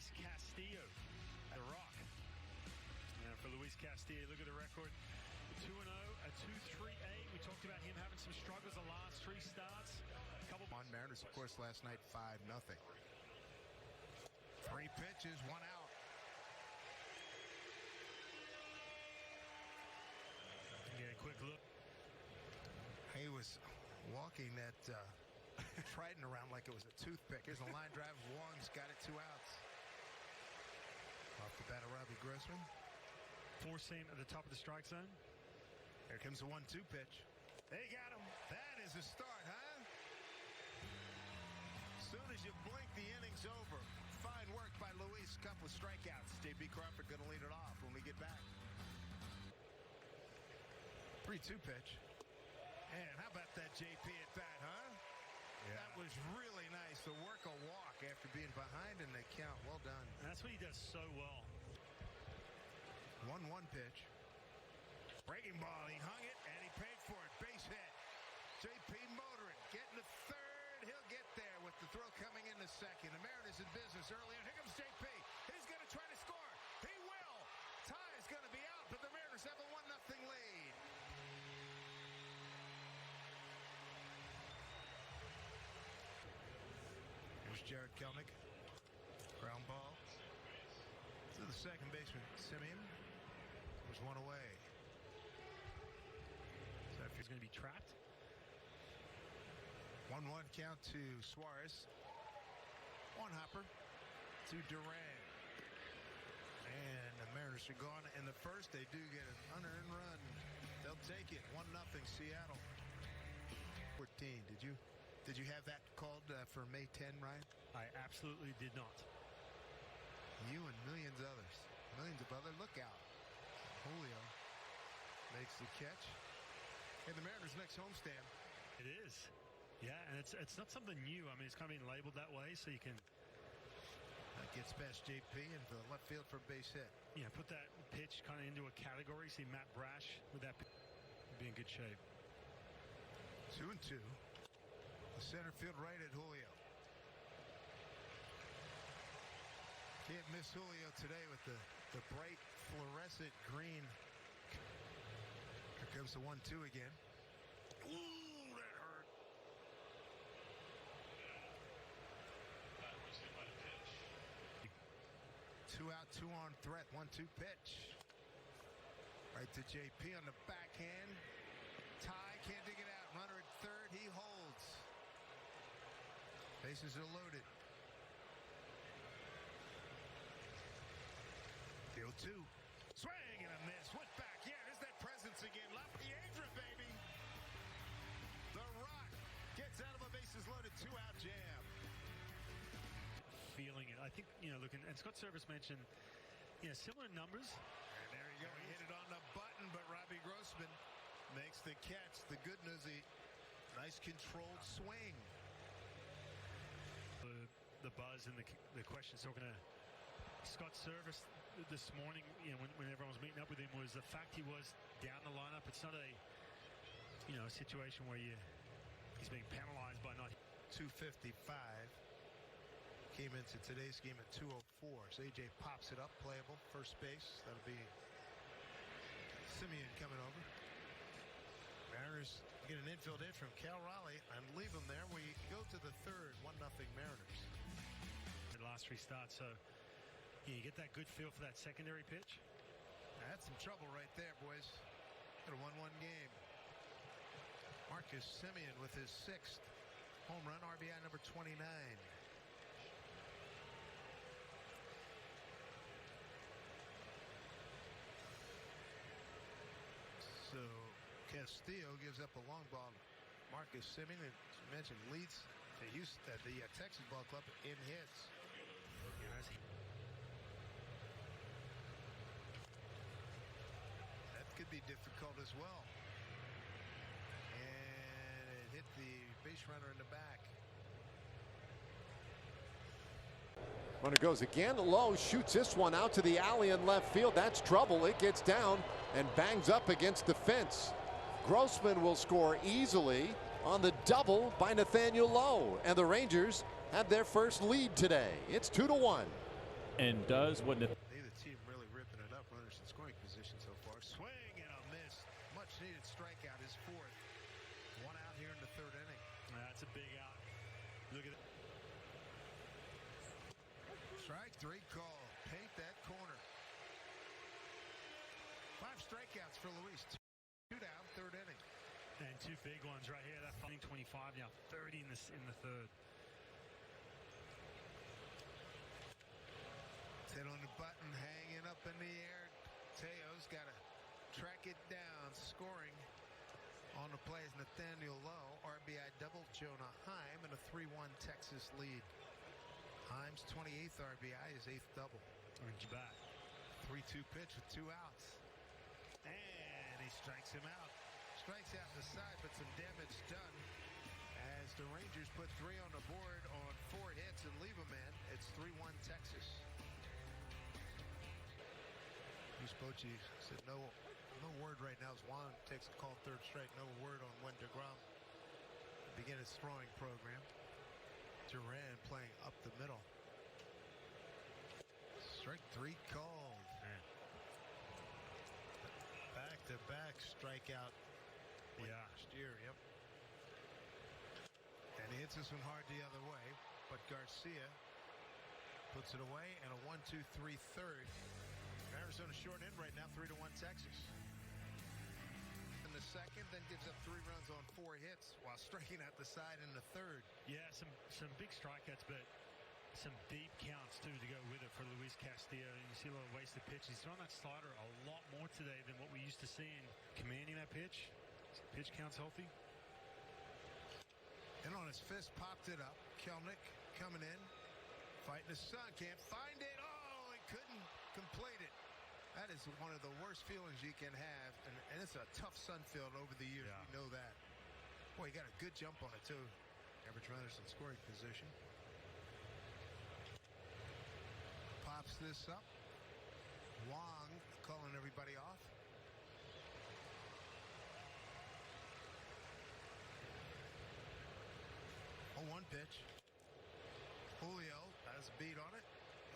Luis Castillo, the Rock. And for Luis Castillo, look at the record. 2-0, a 2.38. We talked about him having some struggles the last 3 starts. On Mariners, of course, last night 5-0. 3 pitches, 1 out. Yeah, quick look. He was walking that Trident around like it was a toothpick. Here's a line drive. Wong's got it, 2 outs. Off the bat of Robbie Grossman. 4-seam at the top of the strike zone. Here comes the 1-2 pitch. They got him. That is a start, huh? As soon as you blink, the inning's over. Fine work by Luis. Couple of strikeouts. J.P. Crawford going to lead it off when we get back. 3-2 pitch. And how about that J.P. at bat, huh? Yeah. That was really nice to work a walk after being behind in the count. Well done. And that's what he does so well. 1-1 pitch. Breaking ball. He hung it and he paid for it. Base hit. J.P. motoring. Getting to third. He'll get there with the throw coming in the second. The Mariners in business early. And here comes J.P. He's going to try to score. He will. Tie is going to be out, but the Mariners have a 1-0 lead. Here's Jared Kelenic. Ground ball to the second baseman, Simeon. There's one away. So if he's going to be trapped. 1-1 count to Suarez. One hopper to Duran. And the Mariners are gone in the first. They do get an unearned run. They'll take it. 1-0 Seattle. 14. Did you have that called for May 10, Ryan? I absolutely did not. You and millions of others. Millions of others. Look out. Julio makes the catch. And the Mariners' next homestand. It is. Yeah, and it's not something new. I mean, it's kind of been labeled that way, so you can. That gets past JP into the left field for a base hit. Yeah, put that pitch kind of into a category. See Matt Brash with that be in good shape. 2-2. The center field right at Julio. Can't miss Julio today with the bright fluorescent green. Here comes the 1-2 again. Ooh, that hurt. Two out, 2 on threat. 1-2 pitch. Right to JP on the backhand. Ty can't dig it out. Runner at third. He holds. Bases are loaded. The 0-2. Swing and a miss. Went back. Yeah, there's that presence again. La Piedra, baby. The Rock gets out of a bases loaded 2-out jam. Feeling it. I think, looking, and Scott Service mentioned, similar numbers. And there you go. He hit it on the button, but Robbie Grossman makes the catch. The good news, nice controlled swing. The buzz and the questions talking to Scott Service this morning, when everyone was meeting up with him, was the fact he was down the lineup. It's not a situation where he's being penalized by not. 255. Came into today's game at 204. So AJ pops it up, playable, first base. That'll be Simeon coming over. Mariners get an infield hit from Cal Raleigh and leave him there. We go to the third. 1-0 Mariners. The last 3 starts, so you get that good feel for that secondary pitch. That's some trouble right there, boys. Got a 1-1 game. Marcus Simeon with his 6th home run, RBI number 29. So Castillo gives up a long ball to Marcus Simeon, as you mentioned, leads the Texas ball club in hits. That could be difficult as well. And it hit the base runner in the back. Runner goes again low, shoots this one out to the alley in left field. That's trouble. It gets down and bangs up against the fence. Grossman will score easily on the double by Nathaniel Lowe, and the Rangers have their first lead today. It's 2-1. and does what Neither team really ripping it up. Runners in scoring position so far. Swing and a miss. Much needed strikeout. His fourth. One out here in the third inning. That's a big out. Look at that. Strike three call. Paint that corner. 5 strikeouts for Luis. 2 down, third inning. And 2 big ones right here. That 25 now, 30 in the third. Hit on the button, hanging up in the air. Teo's got to track it down. Scoring on the play is Nathaniel Lowe. RBI double Jonah Heim and a 3-1 Texas lead. Heim's 28th RBI, his 8th double. Orange back. 3-2 pitch with 2 outs. And he strikes him out. Strikes out the side, but some damage done. As the Rangers put 3 on the board on 4 hits and leave them in. It's 3-1 Texas. Bruce Bochy said no word right now as Juan takes a call third strike. No word on when DeGrom begin his throwing program. Duran playing up the middle. Strike 3 called. Man. Back-to-back strikeout. Yeah. Last year, yep. And he hits this one hard the other way, but Garcia puts it away, and a 1-2-3 third. Arizona short end right now, 3-1 Texas. In the second, then gives up 3 runs on 4 hits while striking out the side in the third. Yeah, some big strikeouts, but some deep counts too to go with it for Luis Castillo. And you see a lot of wasted pitches. He's throwing that slider a lot more today than what we used to see in commanding that pitch. Pitch counts healthy. And on his fist, popped it up. Kelenic coming in, fighting the sun, can't find it. Oh, he couldn't complete it. That is one of the worst feelings you can have, and it's a tough sun field over the years. Yeah. We know that. Boy, he got a good jump on it too. Average runners in scoring position. Pops this up. Wong calling everybody off. 0-1 pitch. Julio has a beat on it,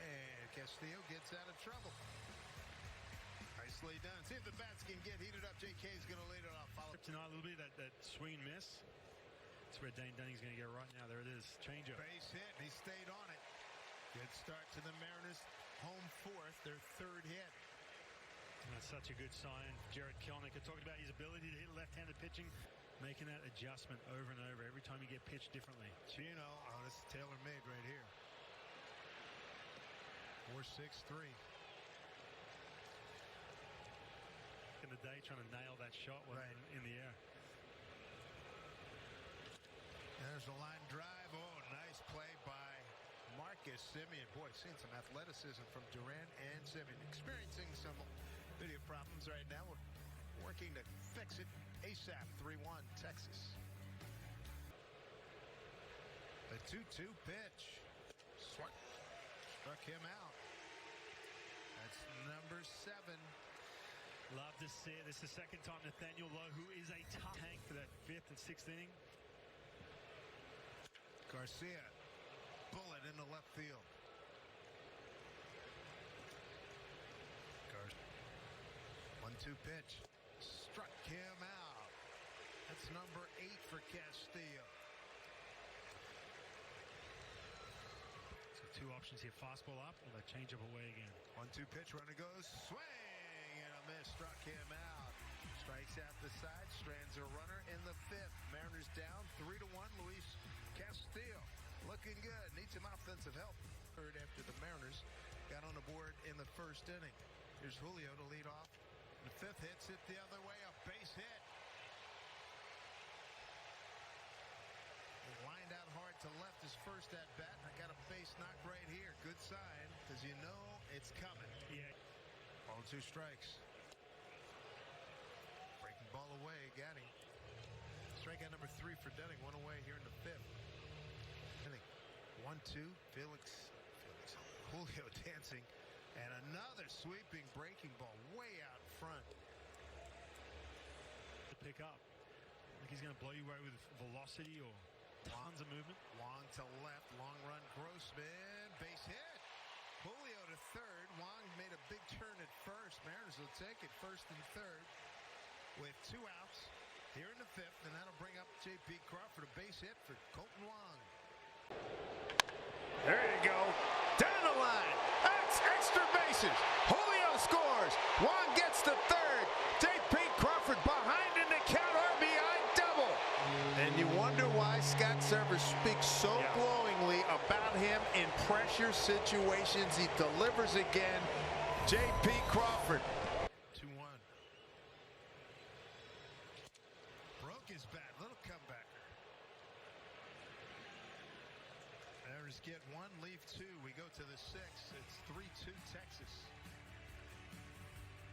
and Castillo gets out of trouble. Nicely done. See if the bats can get heated up. JK's going to lead it off. Follow Tonight a little bit that swing and miss. That's where Dane Dunning's going to get right now. There it is. Change up. base hit, and he stayed on it. Good start to the Mariners. Home fourth, their 3rd hit. And that's such a good sign. Jared Kelenic talking about his ability to hit left-handed pitching, making that adjustment over and over every time you get pitched differently. Chino, oh, this is tailor-made right here. 4-6-3. In the day, trying to nail that shot Right. in the air. There's a line drive. Oh, nice play by Marcus Semien. Boy, seeing some athleticism from Duran and Semien. Experiencing some video problems right now. We're working to fix it ASAP. 3-1 Texas. The 2-2 pitch. Struck him out. That's number 7. Love to see it. This is the second time Nathaniel Lowe, who is a tough tank for that 5th and 6th inning. Garcia, bullet in the left field. 1-2 pitch. Struck him out. That's number 8 for Castillo. So 2 options here. Fastball up or that change up away again. 1-2 pitch. Runner goes. Swing and a miss. Struck him out. Strikes out the side. Strands a runner in the 5th. Mariners down 3-1. Luis Castillo looking good. Needs some offensive help. Third after the Mariners got on the board in the 1st inning. Here's Julio to lead off. The 5th hits it the other way. A base hit. He lined out hard to left his first at bat. I got a base knock right here. Good sign, because you know it's coming. Yeah. 0-2 strikes. Breaking ball away. Got him. Strikeout number 3 for Dunning. 1 away here in the 5th. Inning. 1-2. Felix. Julio dancing. And another sweeping breaking ball way out front. To pick up. Like he's going to blow you away with velocity or tons of movement. Long to left. Long run. Grossman. Base hit. Julio to Mariners will take it first and third with 2 outs here in the 5th, and that'll bring up J.P. Crawford, a base hit for Colton Wong. There you go. Down the line. That's extra bases. Julio scores. Wong gets the third. J.P. Crawford behind in the count. RBI double. And you wonder why Scott Servais speaks so glowingly about him in pressure situations. He delivers again. J.P. Crawford. 2-1. Broke his bat. Little comebacker. Mariners get 1, leave 2. We go to the 6th. It's 3-2 Texas.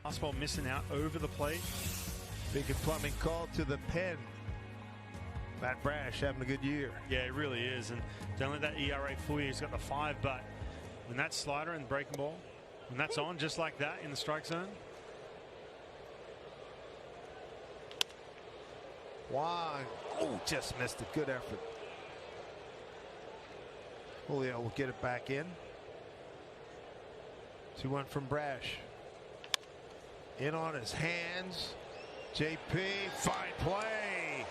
Fastball missing out over the plate. Big plumbing call to the pen. Matt Brash having a good year. Yeah, it really is. And don't let that ERA fool you. He's got the 5, but when that slider and breaking ball, when that's on just like that in the strike zone. Wong. Oh, just missed it. Good effort. Julio will get it back in. 2-1 from Brash. In on his hands. JP, fine play.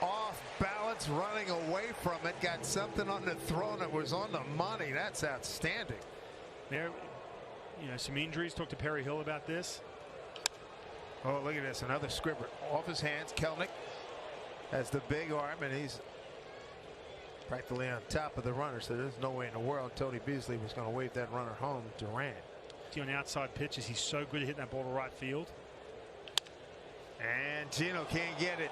Off balance, running away from it. Got something on the throw and it was on the money. That's outstanding. There, some injuries. Talked to Perry Hill about this. Oh, look at this. Another scribber off his hands. Kelenic has the big arm and he's practically on top of the runner. So there's no way in the world Tony Beasley was going to wave that runner home. Durant. On outside pitches, he's so good at hitting that ball to right field. And Gino can't get it.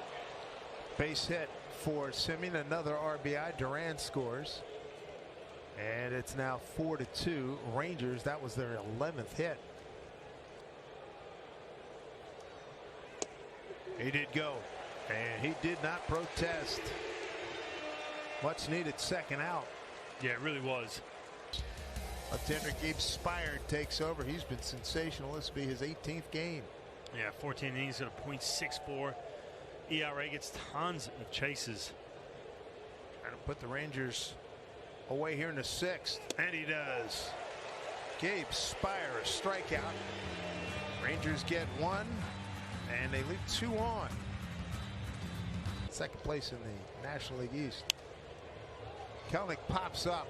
Base hit for Semien. Another RBI. Durant scores. And it's now 4-2 Rangers. That was their 11th hit. He did go. And he did not protest. Much needed second out. Yeah, it really was. Lieutenant Gabe Spire takes over. He's been sensational. This will be his 18th game. Yeah, 14 innings at a .64 ERA. Gets tons of chases. Trying to put the Rangers away here in the 6th. And he does. Gabe Spire, a strikeout. Rangers get 1. And they leave 2 on. Second place in the National League East. Kelenic pops up.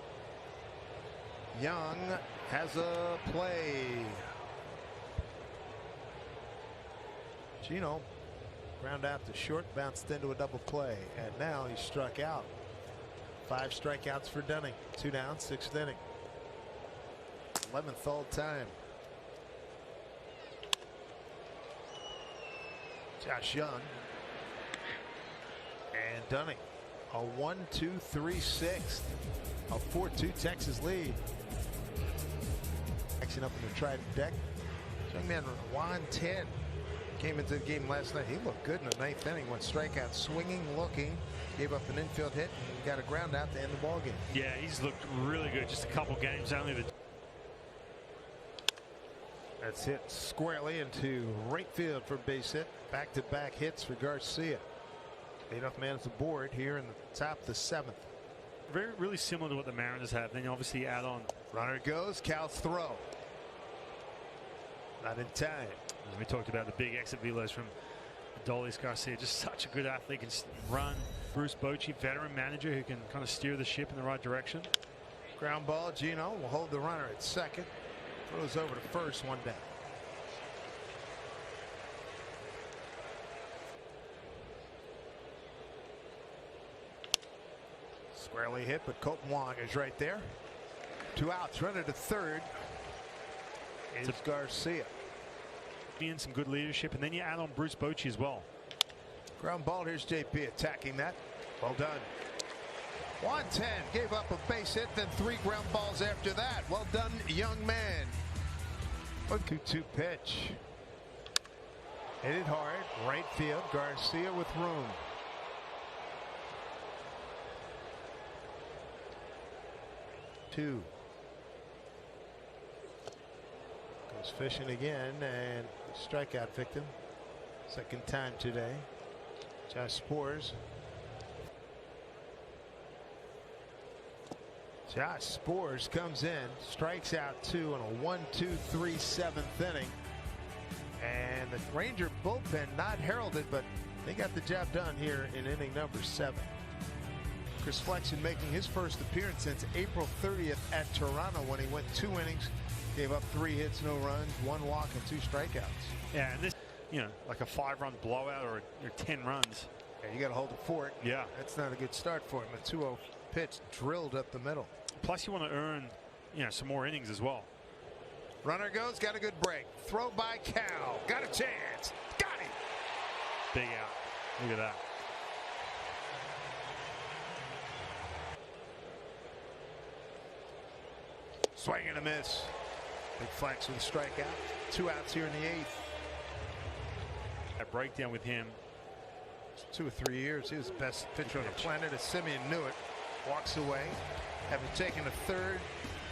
Young has a play. Gino ground out to short, bounced into a double play, and now he's struck out. 5 strikeouts for Dunning. 2 down, 6th inning. 11th all time. Josh Young and Dunning. A 1-2-3-6. A 4-2 Texas lead. Action up in the Trident deck. Young man Juan Then came into the game last night. He looked good in the 9th inning. Went strikeout, swinging, looking, gave up an infield hit, and got a ground out to end the ball game. Yeah, he's looked really good. Just a couple games only. That's hit squarely into right field for base hit. Back-to-back hits for Garcia. Leadoff man at the board here in the top of the 7th. Really similar to what the Mariners have. Then you obviously add on. Runner goes. Cal's throw. Not in time. As we talked about the big exit velos from Adolis Garcia. Just such a good athlete. Can run. Bruce Bochy, veteran manager who can kind of steer the ship in the right direction. Ground ball. Gino will hold the runner at second. Throws over to first. 1 down. Squarely hit, but Colton Wong is right there. 2 outs. Runner to third is Garcia. Being some good leadership, and then you add on Bruce Bochy as well. Ground ball. Here's JP attacking that. Well done. Juan Then gave up a base hit, then 3 ground balls after that. Well done, young man. 1-2 pitch. Hit it hard. Right field. Garcia with room. Two. Goes fishing again, and strikeout victim. Second time today. Josh Spores. Josh Spores comes in, strikes out 2 in a 1-2-3 seventh inning. And the Ranger bullpen not heralded, but they got the job done here in inning number 7. Chris Flexen making his first appearance since April 30th at Toronto when he went 2 innings, gave up 3 hits, no runs, 1 walk, and 2 strikeouts. Yeah, and this, like a 5-run blowout or 10 runs. Yeah, you got to hold the fort. Yeah. That's not a good start for him. A 2-0 pitch drilled up the middle. Plus, you want to earn, some more innings as well. Runner goes, got a good break. Throw by Cal. Got a chance. Got him. Big out. Look at that. Swing and a miss. Big Flex with a strikeout. 2 outs here in the 8th. That breakdown with him. 2 or 3 years. He was the best pitcher on the planet. As Simeon knew it. Walks away. Having taken a 3rd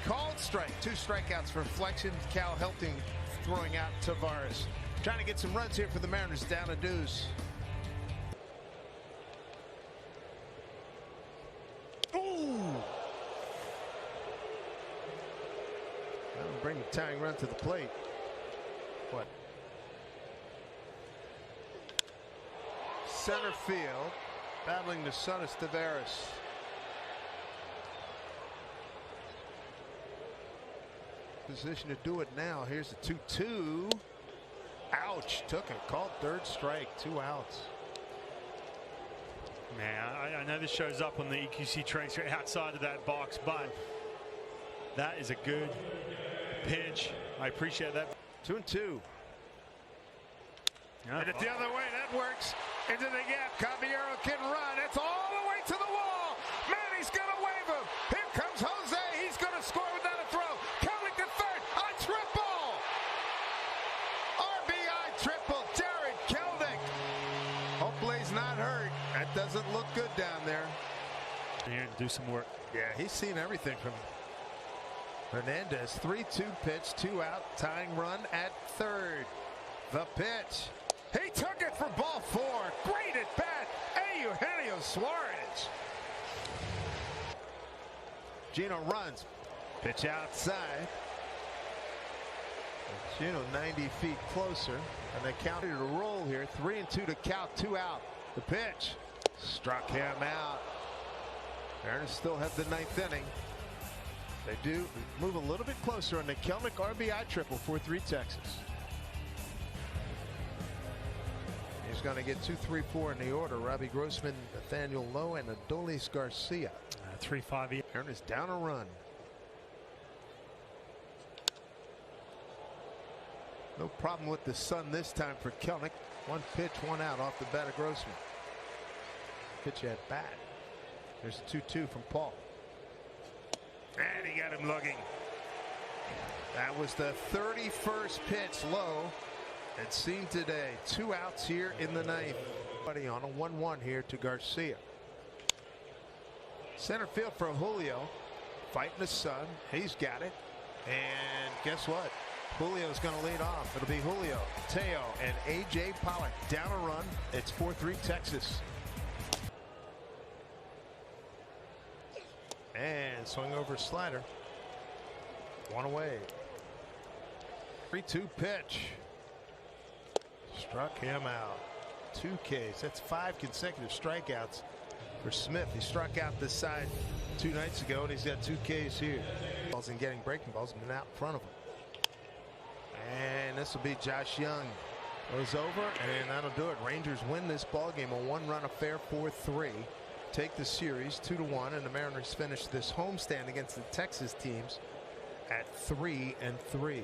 called strike. 2 strikeouts for Flexen. Cal helping throwing out Tavares. Trying to get some runs here for the Mariners. Down a deuce. Ooh! That'll bring the tying run to the plate. What? Center field. Battling the son of Tavares. Position to do it now. Here's the 2-2. Ouch. Took it. Called 3rd strike. 2 outs. Man, I know this shows up on the EQC tracer outside of that box, but that is a good pitch. I appreciate that. 2-2. Yeah. And it's the other way. That works. Into the gap. Caballero can run. It's all the way to the wall. Manny's going to wave him. Here comes Jose. He's going to score without a throw. Kelenic to 3rd. A triple. RBI triple. Jared Kelenic. Hopefully he's not hurt. That doesn't look good down there. Here to do some work. Yeah, he's seen everything from Hernandez. 3-2 pitch. 2 out. Tying run at 3rd. The pitch. He took it for ball 4. Great at bat. Eugenio Suarez. Gino runs. Pitch outside. Gino 90 feet closer. And they counted a roll here. 3-2 to count. 2 out. The pitch. Struck him out. Mariners still have the 9th inning. They do move a little bit closer on the Kelenic RBI triple. 4-3 Texas. He's going to get 2, 3, 4 in the order. Robbie Grossman, Nathaniel Lowe, and Adolis Garcia. 3-5. Mariners down a run. No problem with the sun this time for Kelenic. 1 pitch, 1 out off the bat of Grossman. Pitch at bat. There's a 2-2 from Paul. And he got him looking. That was the 31st pitch. Low. And seen today. 2 outs here in the 9th. Buddy on a 1-1 here to Garcia. Center field for Julio. Fighting the sun. He's got it. And guess what? Julio's going to lead off. It'll be Julio, Teo, and A.J. Pollock. Down a run. It's 4-3 Texas. And swing over slider. 1 away. 3-2 pitch. Struck him out. 2 Ks. That's 5 consecutive strikeouts for Smith. He struck out this side 2 nights ago, and he's got 2 Ks here. Balls and getting breaking balls been out in front of him. And this will be Josh Young. Goes over, and that'll do it. Rangers win this ball game. A 1-run affair, 4-3. Take the series 2-1, and the Mariners finish this homestand against the Texas teams at 3-3.